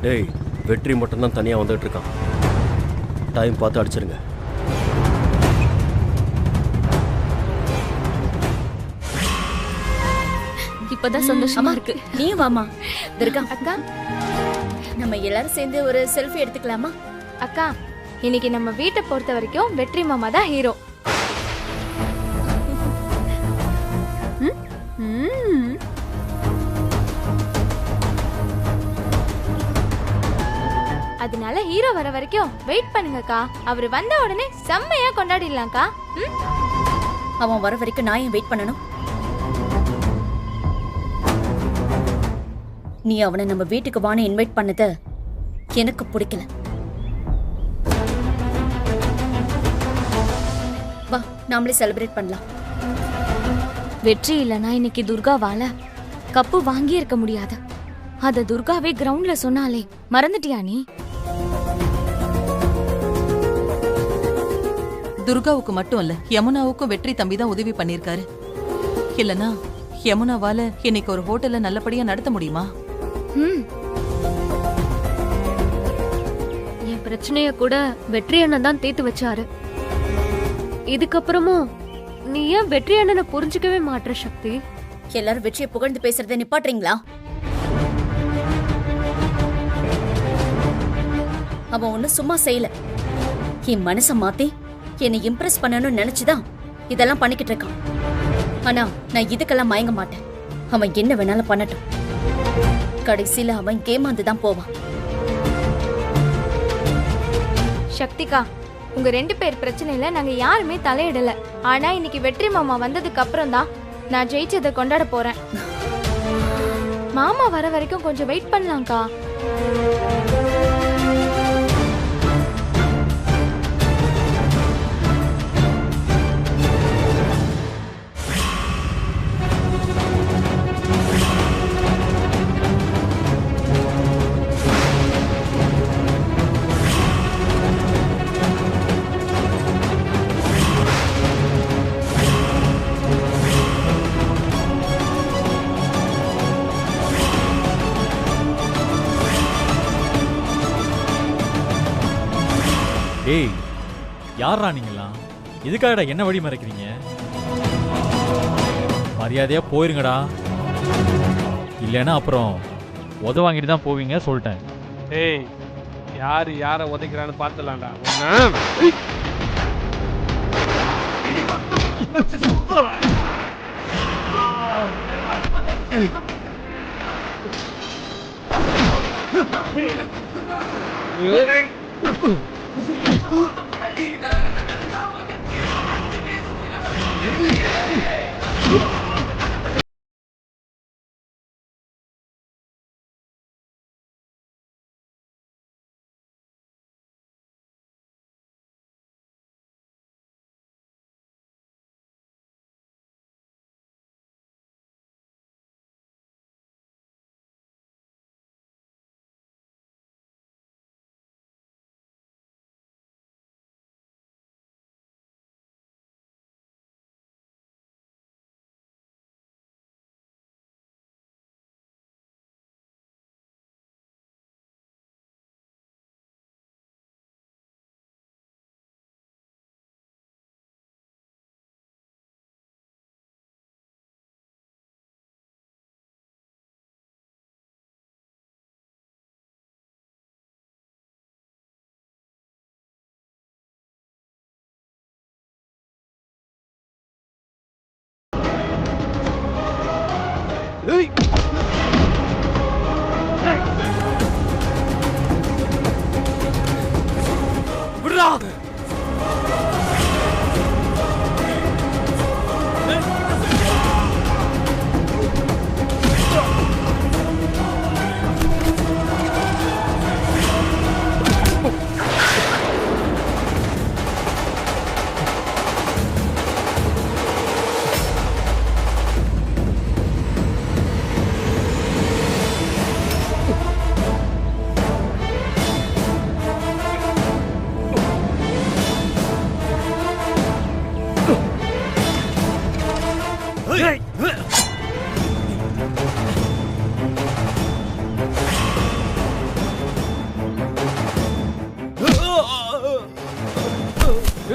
டேய், வெற்றி மட்டும்தான் தனியாக வந்துட்டு இருக்கான். டைம் பார்த்து அடிச்சிருங்க. இப்பதான் சந்தோஷமா இருக்கு. நீ வாமா துர்கா. அக்கா, நம்ம எல்லாரும் சேர்ந்து ஒரு செல்ஃபி எடுத்துக்கலாமா? அக்கா, இன்னைக்கு நம்ம வீட்டை பொறுத்த வரைக்கும் வெற்றி மாமா தான் ஹீரோ. அதனால ஹீரோ வர வரைக்கும் வெயிட் பண்ணுங்கக்கா. அவர் வந்த உடனே செம்மையா கொண்டாடிடலாம்க்கா. அவன் வர வரைக்கும் நான் ஏன் வெயிட் பண்ணணும்? நீ அவனை நம்ம வீட்டுக்கு வான்னு இன்வைட் பண்ணத எனக்கு பிடிக்கல. வா, நாமளே செலிப்ரேட் பண்ணலாம். வெற்றி இல்லனா இன்னைக்கு துர்காவால கப்பு வாங்கி இருக்க முடியாது. அத துர்காவே கிரவுண்ட்ல சொன்னாலே மறந்துட்டியா நீ? துர்காவுக்கு மட்டும் இல்ல, யமுனாவுக்கும் வெற்றி தம்பி தான் உதவி பண்ணிருக்காரு. இல்லனா யமுனாவால இன்னைக்கு ஒரு ஹோட்டல்ல நல்லபடியா நடத்த முடியுமா? என் பிரச்சனைய கூட வெற்றி அண்ணன் தான் தீர்த்து வச்சாரு. இதுக்கப்புறமும் நீ ஏன் வெற்றி அண்ணனை புரிஞ்சுக்கவே மாட்ற சக்தி? எல்லாரும் வெற்றியை புகழ்ந்து பேசுறதை நிப்பாட்டுறீங்களா? அவன் ஒண்ணு சும்மா செய்யல. என் மனச மாத்தி என்னை இம்ப்ரெஸ் பண்ணணும்னு நினைச்சுதான் இதெல்லாம் பண்ணிக்கிட்டு இருக்கான். ஆனா நான் இதுக்கெல்லாம் மயங்க மாட்டேன். அவன் என்ன வேணாலும் பண்ணட்டும். கடைசியில அவன் கேமாந்து தான் போவான். சக்திகா, உங்க 2 பேர் பிரச்சனையில நாங்க யாருமே தலையிடல. ஆனா இன்னைக்கு வெற்றி மாமா வந்ததுக்கு அப்புறம் தான் நான் ஜெயிச்சதை கொண்டாட போறேன். மாமா வர வரைக்கும் கொஞ்சம் வெயிட் பண்ணலாம்க்கா. டேய், யாரா நீங்களா? இதுக்காகடா என்ன வழி மறைக்கிறீங்க? மரியாதையா போயிருங்கடா, இல்லைன்னா அப்புறம் உத வாங்கிட்டு தான் போவீங்க சொல்லிட்டேன். ஏய், யாரு யாரை உதைக்கிறான்னு பார்த்துலாம்டா.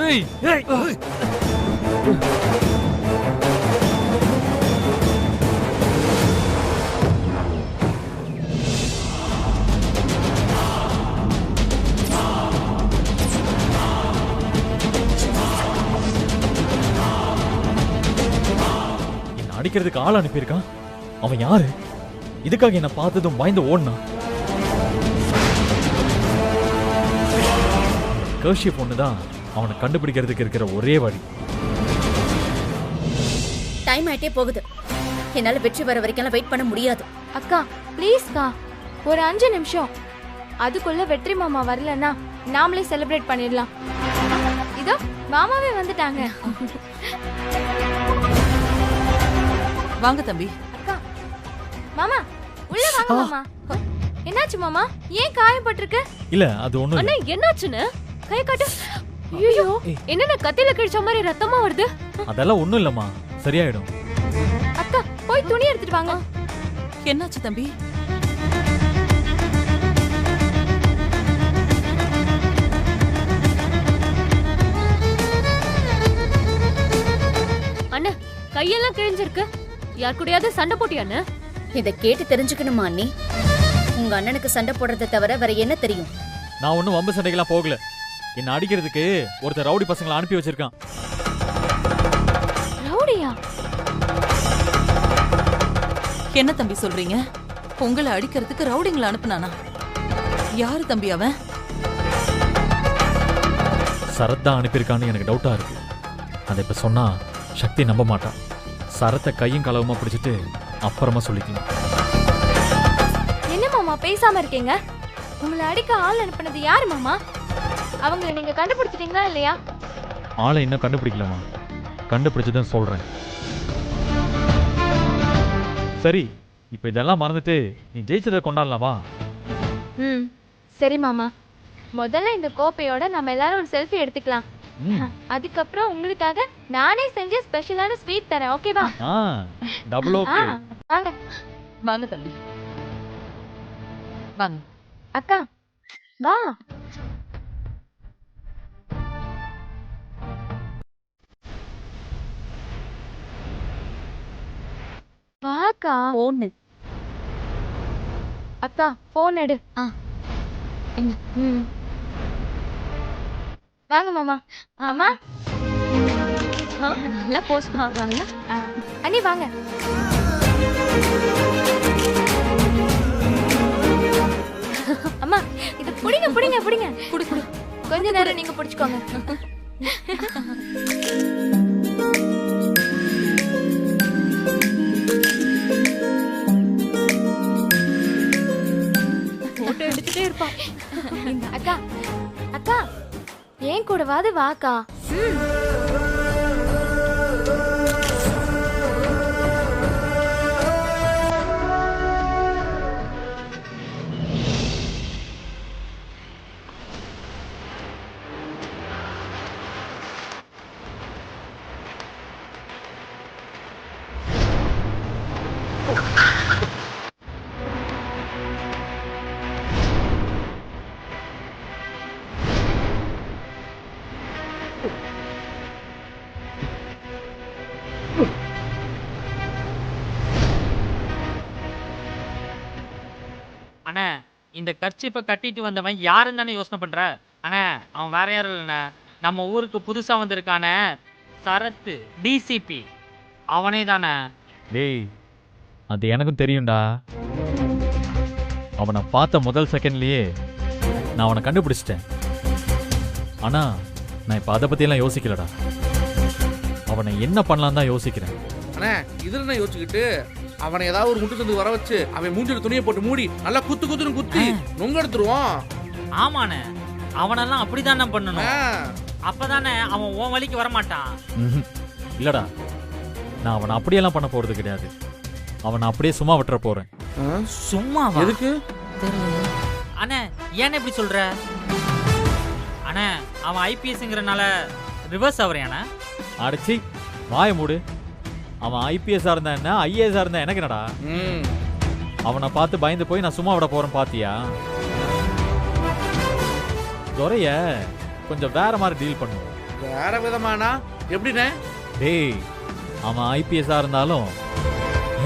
ஏய் ஏய் என்ன அடிக்கிறதுக்கு ஆள் அனுப்பியிருக்கான். அவன் யாரு? இதுக்காக என்ன பார்த்ததும் பயந்து ஓடுனான். கர்ஷிப் ஒண்ணுதான் அவனை கண்டுபிடிக்கிறதுக்கு இருக்கிற ஒரே வழி. டைம் ஆயிட்டே போகுது. என்னால வெற்றி வர வரைக்கும் வெயிட் பண்ண முடியாது. அக்கா ப்ளீஸ்க்கா, ஒரு 5 நிமிஷம். அதுக்குள்ள வெற்றி மாமா வரலன்னா நாமளே செலிப்ரேட் பண்ணிடலாம். இதோ மாமாவே வந்துட்டாங்க. வாங்க தம்பி. அக்கா மாமா உள்ள வாங்க மாமா. என்னாச்சு மாமா? ஏன் காயப்பட்டிருக்கு? இல்ல அது ஒண்ணும் அண்ணா இல்ல. என்னாச்சுன்னு கை காட்டு. ஐயோ என்னென்ன கத்தில கிழிச்ச மாதிரி ரத்தமா வருது. அதெல்லாம் ஒண்ணும் இல்லம்மா, சரியாயிடும். அக்கா போய் துணி எடுத்துட்டு வாங்க. என்னாச்சு தம்பி? அண்ணா கையெல்லாம் கிழிஞ்சிருக்கு. யார் கூடயாவது சண்டை போட்டியாண்ணா? இத கேட்டு தெரிஞ்சுக்கணுமா அண்ணி? உங்க அண்ணனுக்கு சண்டை போடுறதை தவிர வேற என்ன தெரியும்? நான் ஒன்னும் வம்பு சண்டைக்கெல்லாம் போகல. என்ன அடிக்கிறதுக்கு ஒருத்தர் ரவுடி பசங்களை அனுப்பி வச்சிருக்கான். ரவுடியா? என்ன தம்பி சொல்றீங்க? உங்களை அடிக்கிறதுக்கு ரவுடிங்களை அனுப்புனானா? யாரு தம்பி அவன்? சரத் தான் அனுப்பியிருக்கான்னு எனக்கு டவுட்டா இருக்கு. அதை இப்ப சொன்னா சக்தி நம்ப மாட்டான். சரத்தை கையும் களவுமா பிடிச்சிட்டு அப்புறமா சொல்லிக்கலாம். என்ன மாமா பேசாம இருக்கீங்க? உங்களை அடிக்க ஆள் அனுப்புனது யாரு மாமா? அவங்களை நீங்க கண்டுபிடிச்சிட்டீங்களா இல்லையா? ஆளை இன்னும் கண்டுபிடிக்கலாமா? கண்டுபிடிச்சதுன்னு சொல்றேன். சரி, இப்ப இதெல்லாம் மறந்துட்டு நீ ஜெயிச்சதை கொண்டாடலாமா? ம் சரி மாமா. முதல்ல இந்த கோப்பையோட நம்ம எல்லாரும் ஒரு செல்ஃபி எடுத்துக்கலாம். அதுக்கப்புறம் உங்களுக்காக நானே செஞ்ச ஸ்பெஷலான ஸ்வீட் தரேன். ஓகேவா? Double okay. வாங்க வாங்க தம்பி வாங்க. அக்கா வா. வாக்கா. ஒண்ணு அக்கா போன் எடு. வாங்க மாமா. ஆமா நல்லா போஸ் வாங்க. அண்ணி வாங்க. அம்மா இது புடிங்க புடிங்க புடிங்க. குடி குடி. கொஞ்ச நேரம் நீங்க புடிச்சுக்கோங்க. போட்டோ எடுத்துட்டே இருப்பா. அக்கா அக்கா ஏன் கூடவாது வாக்கா. அண்ணா இந்த கர்ச்சிப்பை கட்டிட்டு வந்தவன் யாருன்னு தானே யோசனை பண்ற? அண்ணா அவன் வேற யாரும் இல்லைண்ணா, நம்ம ஊருக்கு புதுசா வந்திருக்கானே சரத்து டிசிபி, அவனே தானே. டேய், அது எனக்கும் தெரியும்டா. அவனை பார்த்த முதல் செகண்ட்லயே நான் அவனை கண்டுபிடிச்சிட்டேன். ஆனா நான் இப்ப அதை பத்தியெல்லாம் யோசிக்கலடா. அவனை என்ன பண்ணலாம் தான் யோசிக்கிறேன். அண்ணே இதுல என்ன யோசிச்சுக்கிட்டு அவனை ஏதாவது ஒரு முட்டு சந்து வர வச்சு அவன் மூஞ்சில துணியை போட்டு மூடி நல்லா குத்து குத்துன்னு குத்தி நொங்க எடுத்துருவான். ஆமாண்ணே, அவனெல்லாம் அப்படிதானே பண்ணணும். அப்பதானே அவன் உன் வழிக்கு வரமாட்டான். இல்லடா, நான் அவனை அப்படியெல்லாம் பண்ண போறது கிடையாது. அவனை அப்படியே சும்மா விட்டுற போறேன். சும்மாவா? எதுக்கு? அண்ணே ஏன் இப்படி சொல்ற? அண்ணே அவன் ஐபிஎஸ்ங்கிறனால ரிவர்ஸ் ஆவறியாண்ணே? அடிச்சி வாய மூடு. அவன் ஐபிஎஸ்ஸா இருந்தா என்ன, ஐஏஎஸ்ஸா இருந்தா எனக்கு என்னடா? அவனை பார்த்து பயந்து போய் நான் சும்மா விட போறேன் பாத்தியா? துரைய கொஞ்சம் வேற மாதிரி டீல் பண்ணுவோம். வேற விதமானா எப்படிண்ணே? டேய் அவன் ஐபிஎஸ்ஸா இருந்தாலும்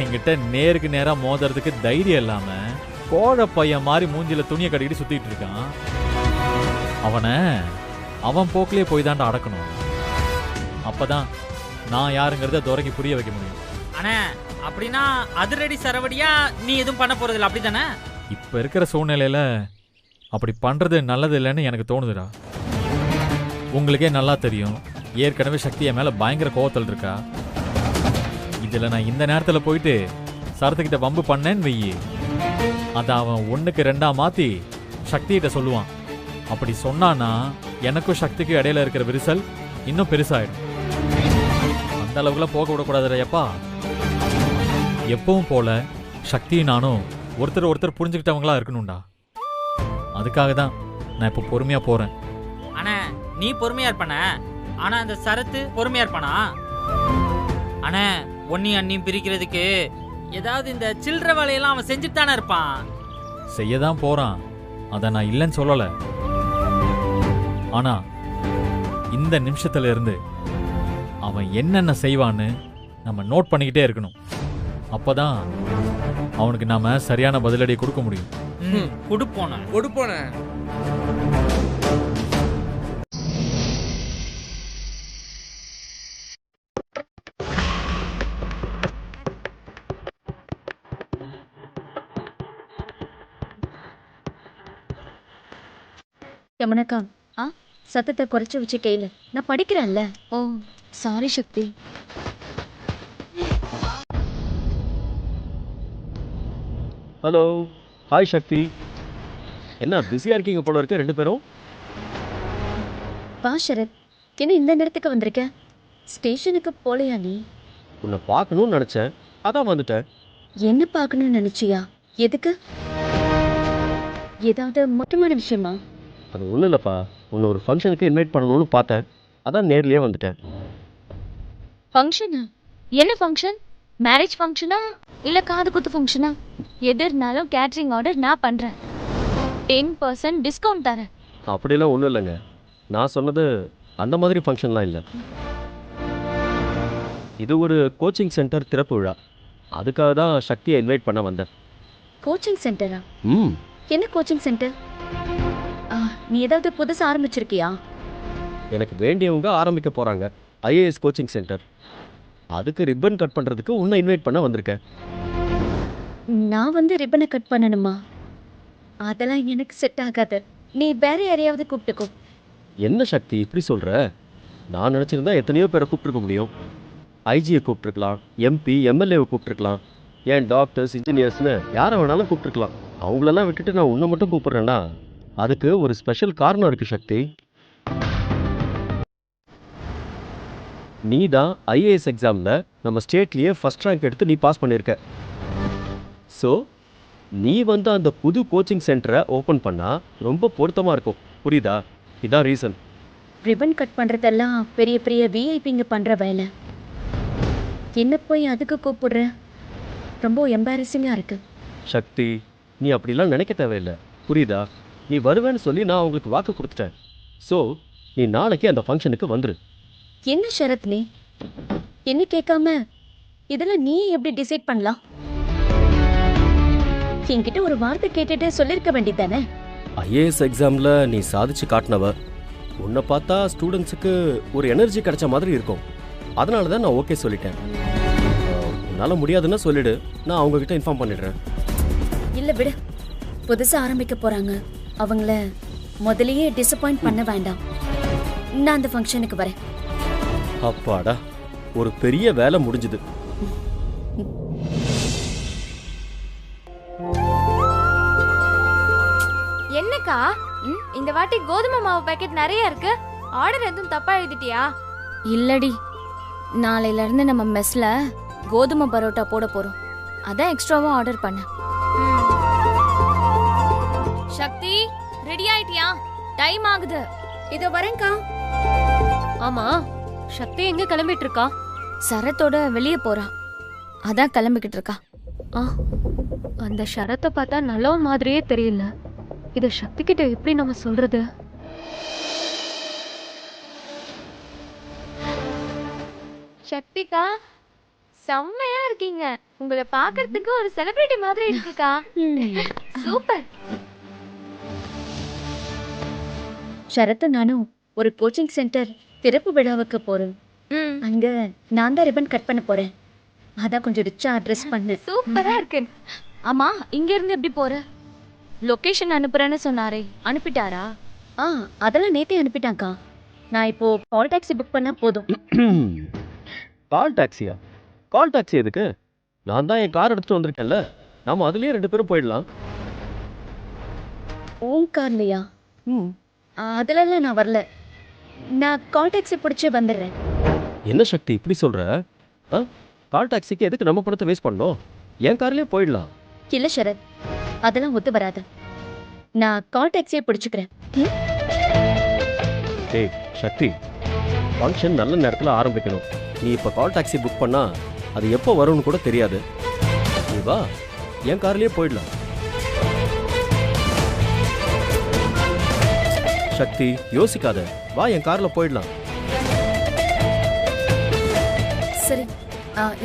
என்கிட்ட நேருக்கு நேரா மோதுறதுக்கு தைரியம் இல்லாம கோழ பையன் மாதிரி மூஞ்சில துணியை கட்டிக்கிட்டு சுத்திட்டு இருக்கான். அவனை அவன் போக்கிலே போய் தாண்டா அடக்கணும். அப்பதான் நான் யாருங்கிறத துரைக்கு புரிய வைக்க முடியும். அண்ணே அப்படின்னா அதிரடி சரவடியா நீ எதுவும் பண்ண போறதில்ல அப்படிதானே? இப்ப இருக்கிற சூழ்நிலையில அப்படி பண்றது நல்லது இல்லைன்னு எனக்கு தோணுதுடா. உங்களுக்கே நல்லா தெரியும், ஏற்கனவே சக்தி என் மேல பயங்கர கோவத்தில் இருக்கா. இதுல நான் இந்த நேரத்துல போயிட்டு சரத்துக்கிட்ட வம்பு பண்ணேன்னு வெயி, அதை அவன் 1க்கு 2ஆ மாத்தி சக்திகிட்ட சொல்லுவான். அப்படி சொன்னானா எனக்கும் சக்திக்கும் இடையில இருக்கிற விரிசல் இன்னும் பெருசாயிடும். அந்த அளவுக்குலாம் போக விடக்கூடாதுடையப்பா. எப்பவும் போல சக்தியும் நானும் ஒருத்தர் புரிஞ்சுக்கிட்டவங்களா இருக்கணும்டா. அதுக்காக தான் நான் இப்போ பொறுமையா போறேன். அண்ணே நீ பொறுமையா இருப்பானே, ஆனா அந்த சரத்து பொறுமையா இருப்பானா? அண்ணே ஒன்னையும் அண்ணியும் பிரிக்கிறதுக்கு ஏதாவது இந்த சில்லற வேலையெல்லாம் அவன் செஞ்சுட்டு தானே இருப்பான். செய்யதான் போறான், அதை நான் இல்லைன்னு சொல்லல. ஆனா இந்த நிமிஷத்துல இருந்து அவன் என்னென்ன செய்வான்னு நம்ம நோட் பண்ணிக்கிட்டே இருக்கணும். அப்பதான் அவனுக்கு நாம சரியான பதிலடி கொடுக்க முடியும். கொடுப்போனே. யமுனக்கா, சத்தத்தை குறைச்சு வச்சு கேளு, நான் படிக்கிறேன்ல. ஓ சாரி சக்தி. ஹலோ, ஹாய் சக்தி. என்ன பிஸியாக இருக்கீங்க போல இருக்க ரெண்டு பேரும்? வா சரத், என்ன இந்த நேரத்துக்கு வந்திருக்க? ஸ்டேஷனுக்கு போலையா நீ? உன்னை பார்க்கணும்னு நினச்சேன், அதான் வந்துட்டேன். என்ன பார்க்கணும்னு நினைச்சியா? எதுக்கு? ஏதாவது முக்கியமான விஷயமா? அது ஒன்றும் இல்லைப்பா, உன்னை ஒரு ஃபங்க்ஷனுக்கு இன்வைட் பண்ணணும்னு பார்த்தேன், அதான் நேர்லேயே வந்துட்டேன். ஃபங்க்ஷனா? என்ன ஃபங்க்ஷன்? மேரேஜ் ஃபங்க்ஷனா இல்லை காது குத்து ஃபங்க்ஷனா? எது இருந்தாலும் கேட்ரிங் ஆர்டர் நான் பண்ணுறேன். 10% டிஸ்கவுண்ட் தரேன். அப்படிலாம் ஒன்றும் இல்லைங்க, நான் சொன்னது அந்த மாதிரி ஃபங்க்ஷன்லாம் இல்லை. இது ஒரு கோச்சிங் சென்டர் திறப்பு விழா, அதுக்காக தான் சக்தியை இன்வைட் பண்ண வந்தேன். கோச்சிங் சென்டரா? ம், என்ன கோச்சிங் சென்டர்? நீ ஏதாவது புதுசாக ஆரம்பிச்சிருக்கியா? எனக்கு வேண்டியவங்க ஆரம்பிக்க போகிறாங்க ஐஏஎஸ் கோச்சிங் சென்டர். அதுக்கு ரிப்பன் கட் பண்ணுறதுக்கு உன்னை இன்வைட் பண்ண வந்திருக்கேன். நான் வந்து ரிப்பனை கட் பண்ணணுமா? அதெல்லாம் எனக்கு செட் ஆகாது. நீ வேற யாரையாவது கூப்பிட்டுக்கோ. என்ன சக்தி இப்படி சொல்கிற? நான் நினச்சிருந்தா எத்தனையோ பேரை கூப்பிட்டுருக்க முடியும். ஐஜியை கூப்பிட்டுருக்கலாம், எம்பி எம்எல்ஏவை கூப்பிட்டுருக்கலாம், ஏன் டாக்டர்ஸ் இன்ஜினியர்ஸ்னு யாரை வேணாலும் கூப்பிட்டுருக்கலாம். அவங்களெல்லாம் விட்டுட்டு நான் உன்னை மட்டும் கூப்பிட்றேன்னா அதுக்கு ஒரு ஸ்பெஷல் காரணம் இருக்குது சக்தி. நீ தான் ஐஏஎஸ் எக்ஸாமில் நம்ம ஸ்டேட்லேயே ஃபஸ்ட் ரேங்க் எடுத்து நீ பாஸ் பண்ணியிருக்க. ஸோ நீ வந்து அந்த புது கோச்சிங் சென்டரை ஓப்பன் பண்ணால் ரொம்ப பொருத்தமாக இருக்கும், புரியுதா? இதான் ரீசன். ரிப்பன் கட் பண்ணுறதெல்லாம் பெரிய பெரிய விஐபிங்க பண்ணுற வேலை. என்ன போய் அதுக்கு கூப்பிடுற? ரொம்ப எம்பாரசிங்காக இருக்கு. சக்தி, நீ அப்படிலாம் நினைக்க தேவையில்லை, புரியுதா? நீ வருவேன்னு சொல்லி நான் உங்களுக்கு வாக்கு கொடுத்துட்டேன். ஸோ நீ நாளைக்கு அந்த ஃபங்க்ஷனுக்கு வந்துரு. என்ன ஷரத் நீ என்ன கேட்காம இதெல்லாம் நீ எப்படி டிசைட் பண்ணலாம்? என்கிட்ட ஒரு வார்த்தை கேட்டுட்டு சொல்லியிருக்க வேண்டியதானே? ஐஏஎஸ் எக்ஸாமில் நீ சாதிச்சு காட்டினவ, உன்னை பார்த்தா ஸ்டூடெண்ட்ஸுக்கு ஒரு எனர்ஜி கிடைச்ச மாதிரி இருக்கும். அதனால தான் நான் ஓகே சொல்லிட்டேன். உன்னால் முடியாதுன்னா சொல்லிடு, நான் அவங்கக்கிட்ட இன்ஃபார்ம் பண்ணிடுறேன். இல்லை விடு, புதுசாக ஆரம்பிக்க போகிறாங்க, அவங்கள முதலையே டிசப்பாயிண்ட் பண்ண வேண்டாம். நான் அந்த ஃபங்க்ஷனுக்கு வரேன். அப்பாடா, ஒரு பெரிய வேலை முடிஞ்சுது. என்னக்கா இந்த வாட்டி கோதுமை மாவு பாக்கெட் நிறைய இருக்கு. ஆர்டர் எதுவும் தப்பா எழுதிட்டியா? இல்லடி, நாளையில இருந்து நம்ம மெஸ்ல கோதுமை பரோட்டா போட போறோம். அதான் எக்ஸ்ட்ராவா ஆர்டர் பண்ண. சக்தி, ரெடி ஆயிட்டியா? டைம் ஆகுது. இதோ வரேன்க்கா. ஆமா, சக்தி எங்க கிளம்பிட்டு இருக்கா? சரத்தோட வெளியே போறா, அதான் கிளம்பிக்கிட்டு இருக்கா. அந்த ஷரத்தை பார்த்தா நல்ல மாதிரியே தெரியல. இத சக்தி கிட்ட எப்படி நம்ம சொல்றது? சக்திகா செம்மையா இருக்கீங்க. உங்களை பார்க்கிறதுக்கு ஒரு செலிபிரிட்டி மாதிரி இருக்குக்கா. சூப்பர். சரத்து நானும் ஒரு கோச்சிங் சென்டர் திறப்பு விழாவுக்கு போறேன். அங்க நான் தான் ரிப்பன் கட் பண்ண போறேன். அதான் கொஞ்சம் ரிச்சா அட்ரஸ் பண்ணு. சூப்பரா இருக்கு. ஆமா, இங்க இருந்து எப்படி போற? லொகேஷன் அனுப்புறேன்னு சொன்னாரே, அனுப்பிட்டாரா? அதெல்லாம் நேத்தே அனுப்பிட்டாங்கக்கா. நான் இப்போ கால் டாக்ஸி புக் பண்ணா போதும். கால் டாக்ஸியா? கால் டாக்ஸி எதுக்கு? நான் தான் என் கார் எடுத்துட்டு வந்திருக்கேன்ல, நாம அதுலயே 2 பேரும் போயிடலாம். ஓன் கார்லையா? அதுலலாம் நான் வரல. நான் கால் டாக்ஸி பிடிச்சே வந்துடுறேன். என்ன சக்தி இப்படி சொல்ற? கால் டாக்ஸிக்கு எதுக்கு நம்ம பணத்தை வேஸ்ட் பண்ணோம்? என் கார்லயே போயிடலாம். இல்ல சரத், அதெல்லாம் ஒத்து வராது. நான் கால் டாக்ஸியை பிடிச்சுக்கிறேன். டேய் சக்தி, ஃபங்க்ஷன் நல்ல நேரத்தில் ஆரம்பிக்கணும். நீ இப்போ கால் டாக்ஸி புக் பண்ணா அது எப்போ வரும்னு கூட தெரியாது. நீ வா, என் கார்லயே போயிடலாம். சக்தி யோசிக்காத, வா என் கார்ல போயிடலாம். சரி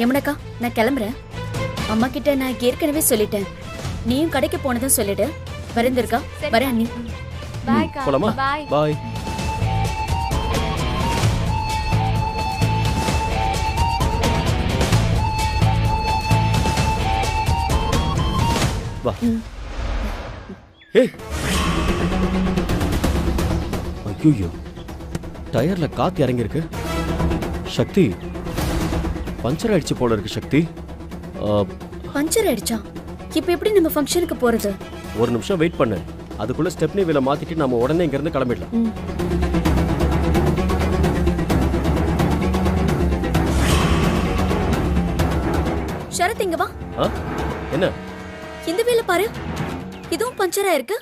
யமுனக்கா, நான் கிளம்புறேன். அம்மா கிட்ட நான் ஏற்கனவே சொல்லிட்டேன். நீயும் கடைக்கு போனதும் சொல்லிடு. வரந்திருக்கா? வரேன் அண்ணி. பாய்க்கா. போலாமா? பாய். பாய். வா. ஏய், ஐயோ, டயர்ல காத்து இறங்கிருக்கு. சக்தி, பஞ்சர் ஆயிடுச்சு போல இருக்கு. சக்தி, பஞ்சர் ஆயிடுச்சா? இப்ப எப்படி நம்ம ஃபங்க்ஷனுக்கு போறது? ஒரு நிமிஷம் வெயிட் பண்ணு. அதுக்குள்ள ஸ்டெப்னி வீல மாத்திட்டு நம்ம உடனே இங்க இருந்து கிளம்பிடலாம். சரத் இங்க வா. என்ன? இந்த வீல பாரு, இதுவும் பஞ்சர் ஆயிருக்கு.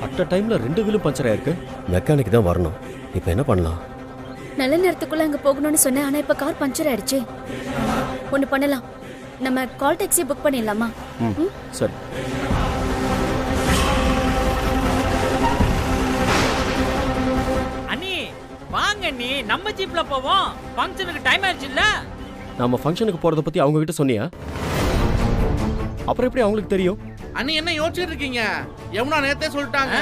அட்ட டைம்ல 2 வீலும் பஞ்சர் ஆயிருக்கு. மெக்கானிக் தான் வரணும். இப்போ என்ன பண்ணலாம்? நல்ல நேரத்துக்குள்ள அங்க போகணும்னு சொன்னேன். ஆனா இப்ப கார் பஞ்சர் ஆயிடுச்சு. ஒண்ணு பண்ணலாம், நம்ம கால் டாக்ஸி புக் பண்ணிடலாமா? சரி. அண்ணி வாங்க அண்ணி, நம்ம ஜீப்ல போவோம். ஃபங்க்ஷனுக்கு டைம் ஆயிடுச்சு இல்ல? நாம ஃபங்க்ஷனுக்கு போறத பத்தி அவங்க கிட்ட சொன்னியா? அப்புறம் எப்படி அவங்களுக்கு தெரியும்? அண்ணி என்ன யோசிச்சுட்டு இருக்கீங்க? யமுனா நேத்தே சொல்லிட்டாங்க.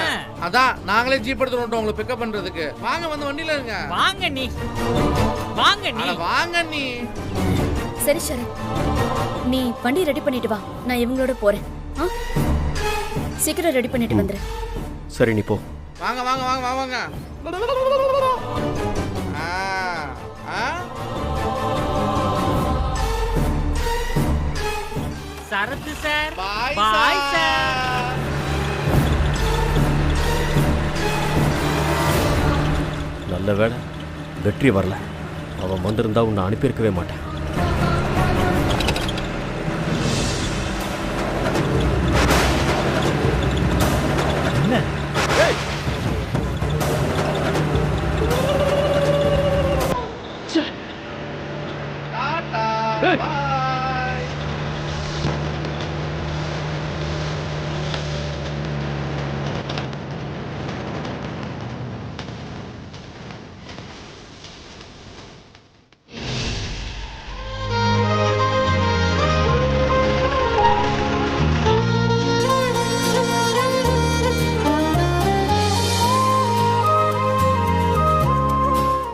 அதான் நாங்களே ஜீப் எடுத்து வந்துட்டோம் உங்களை பிக்கப் பண்றதுக்கு. வாங்க, வந்து வண்டியில இருங்க. வாங்க நீ, வாங்க நீ, வாங்க நீ. சரி சரத், நீ வண்டி ரெடி பண்ணிட்டு வா. நான் இவங்களோட போறேன். சீக்கிரம் ரெடி பண்ணிட்டு வந்துரு. சரி, நீ போ. வாங்க வாங்க வாங்க வாங்க. சரத்து சார், பாய் சார். நல்ல வேளை வெற்றி வரல. அவன் வந்திருந்தா உன்னை அனுப்பியிருக்கவே மாட்டேன்.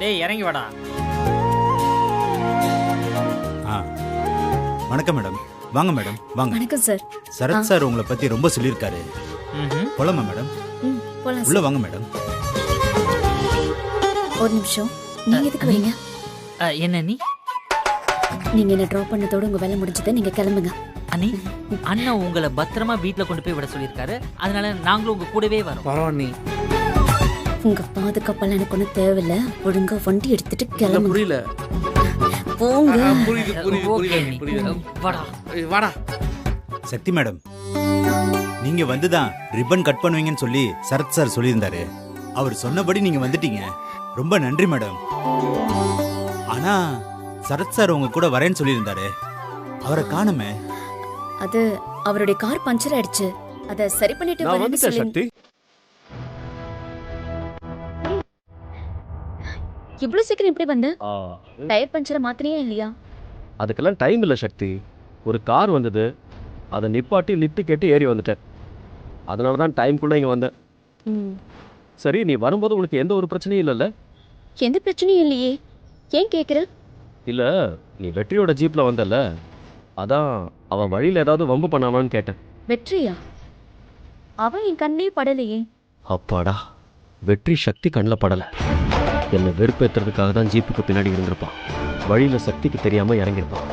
டேய் இறங்கி வாடா. வணக்கம் மேடம். வாங்க மேடம், வாங்க. வணக்கம் சார். சரத் சார் உங்களை பத்தி ரொம்ப சொல்லியிருக்காரு. போலாமா மேடம்? போலாம். உள்ள வாங்க மேடம். ஒரு நிமிஷம், நீங்க எதுக்கு வரீங்க? என்ன நீ? நீங்க என்ன டிராப் பண்ணதோட உங்க வேலை முடிஞ்சது. நீங்க கிளம்புங்க. அண்ணி, அண்ணன் உங்களை பத்திரமா வீட்டுல கொண்டு போய் விட சொல்லியிருக்காரு. அதனால நாங்களும் உங்க கூடவே வரோம். வரோம் நீ. உங்க பாதுகாப்பெல்லாம் எனக்கு ஒன்றும் தேவையில்ல. ஒழுங்கா வண்டி எடுத்துட்டு கிளம்புங்க. புரியல. போங்க. புரியுது புரியுது புரியுது புரியுது. வாடா வாடா. சக்தி மேடம், நீங்க வந்துதான் ரிப்பன் கட் பண்ணுவீங்கன்னு சொல்லி சரத் சார் சொல்லியிருந்தாரு. அவர் சொன்னபடி நீங்க வந்துட்டீங்க. ரொம்ப நன்றி மேடம். ஆனா சரத் சார் உங்க கூட வரேன்னு சொல்லியிருந்தாரு. அவரை காணுமே. அது அவருடைய கார் பஞ்சர் ஆயிடுச்சு. அத சரி பண்ணிட்டு நான் வரேன்னு வந்துட்டேன் சொல்லி. சக்தி. இவ்ளோ சீக்கிரம் இப்படி வந்து ஆ, டயர் பஞ்சரை மாத்திரையே இல்லையா? அதுக்கெல்லாம் டைம் இல்லை சக்தி. ஒரு கார் வந்தது, அதை நிப்பாட்டி லிஃப்ட் கேட்டு ஏறி வந்துட்டேன். அதனால தான் டைம்குள்ளே இங்கே வந்தேன். சரி, நீ வரும்போது உனக்கு எந்த ஒரு பிரச்சனையும் இல்லைல்ல? எந்த பிரச்சனையும் இல்லையே. ஏன் கேக்குற? இல்லை, நீ வெற்றியோட ஜீப்பில் வந்தல்ல, அதான் அவன் வழியில் ஏதாவது வம்பு பண்ணானான்னு கேட்டேன். வெற்றியா? அவன் என் கண்ணே படலையே. அப்பாடா, வெற்றி சக்தி கண்ணில் படலை. என்னை வெறுப்பேற்றுறதுக்காக தான் ஜீப்புக்கு பின்னாடி இருந்திருப்பான். வழியில் சக்திக்கு தெரியாமல் இறங்கியிருப்பான்.